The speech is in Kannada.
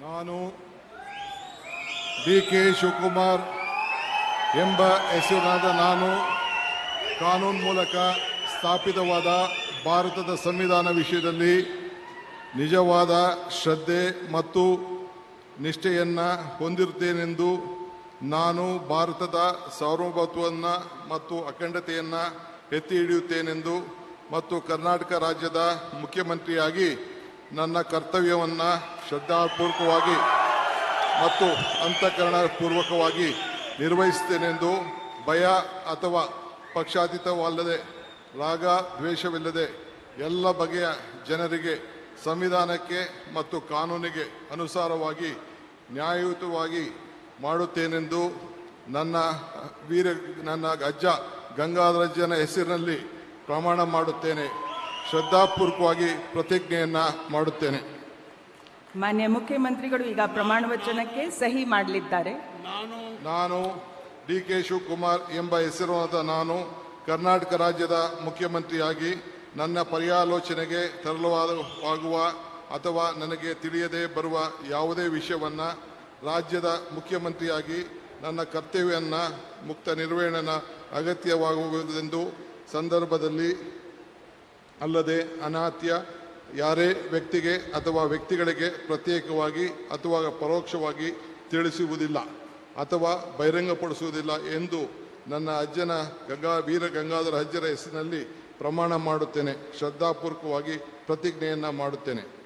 ನಾನು ಡಿ.ಕೆ. ಶಿವಕುಮಾರ್ ಎಂಬ ಹೆಸರಿನಾದ ನಾನು ಕಾನೂನು ಮೂಲಕ ಸ್ಥಾಪಿತವಾದ ಭಾರತದ ಸಂವಿಧಾನ ವಿಷಯದಲ್ಲಿ ನಿಜವಾದ ಶ್ರದ್ಧೆ ಮತ್ತು ನಿಷ್ಠೆಯನ್ನು ಹೊಂದಿರುತ್ತೇನೆಂದು ನಾನು ಭಾರತದ ಸಾರ್ವಭೌಮತ್ವವನ್ನು ಮತ್ತು ಅಖಂಡತೆಯನ್ನು ಎತ್ತಿ ಹಿಡಿಯುತ್ತೇನೆಂದು ಮತ್ತು ಕರ್ನಾಟಕ ರಾಜ್ಯದ ಮುಖ್ಯಮಂತ್ರಿಯಾಗಿ ನನ್ನ ಕರ್ತವ್ಯವನ್ನು ಶ್ರದ್ಧಾಪೂರ್ವಕವಾಗಿ ಮತ್ತು ಅಂತಃಕರಣಪೂರ್ವಕವಾಗಿ ನಿರ್ವಹಿಸುತ್ತೇನೆಂದು ಭಯ ಅಥವಾ ಪಕ್ಷಾತೀತವಲ್ಲದೆ ರಾಗ ದ್ವೇಷವಿಲ್ಲದೆ ಎಲ್ಲ ಬಗೆಯ ಜನರಿಗೆ ಸಂವಿಧಾನಕ್ಕೆ ಮತ್ತು ಕಾನೂನಿಗೆ ಅನುಸಾರವಾಗಿ ನ್ಯಾಯಯುತವಾಗಿ ಮಾಡುತ್ತೇನೆಂದು ನನ್ನ ಅಜ್ಜ ಗಂಗಾಧರಜ್ಜನ ಹೆಸರಿನಲ್ಲಿ ಪ್ರಮಾಣ ಮಾಡುತ್ತೇನೆ. ಶ್ರದ್ಧಾಪೂರ್ವಕವಾಗಿ ಪ್ರತಿಜ್ಞೆಯನ್ನು ಮಾಡುತ್ತೇನೆ. ಮಾನ್ಯ ಮುಖ್ಯಮಂತ್ರಿಗಳು ಈಗ ಪ್ರಮಾಣ ವಚನಕ್ಕೆ ಸಹಿ ಮಾಡಲಿದ್ದಾರೆ. ನಾನು ಡಿ.ಕೆ. ಶಿವಕುಮಾರ್ ಎಂಬ ಹೆಸರಾದ ನಾನು ಕರ್ನಾಟಕ ರಾಜ್ಯದ ಮುಖ್ಯಮಂತ್ರಿಯಾಗಿ ನನ್ನ ಪರ್ಯಾಲೋಚನೆಗೆ ತರಲಾಗುವ ಅಥವಾ ನನಗೆ ತಿಳಿಯದೇ ಬರುವ ಯಾವುದೇ ವಿಷಯವನ್ನು ರಾಜ್ಯದ ಮುಖ್ಯಮಂತ್ರಿಯಾಗಿ ನನ್ನ ಕರ್ತವ್ಯವನ್ನು ಮುಕ್ತ ನಿರ್ವಹಣೆಯ ಅಗತ್ಯವಾಗುವುದೆಂದು ಸಂದರ್ಭದಲ್ಲಿ ಅಲ್ಲದೆ ಅನಾತ್ಯ ಯಾರೇ ವ್ಯಕ್ತಿಗೆ ಅಥವಾ ವ್ಯಕ್ತಿಗಳಿಗೆ ಪ್ರತ್ಯೇಕವಾಗಿ ಅಥವಾ ಪರೋಕ್ಷವಾಗಿ ತಿಳಿಸುವುದಿಲ್ಲ ಅಥವಾ ಬಹಿರಂಗಪಡಿಸುವುದಿಲ್ಲ ಎಂದು ನನ್ನ ಅಜ್ಜನ ವೀರ ಗಂಗಾಧರ ಅಜ್ಜರ ಹೆಸರಿನಲ್ಲಿ ಪ್ರಮಾಣ ಮಾಡುತ್ತೇನೆ. ಶ್ರದ್ಧಾಪೂರ್ವಕವಾಗಿ ಪ್ರತಿಜ್ಞೆಯನ್ನು ಮಾಡುತ್ತೇನೆ.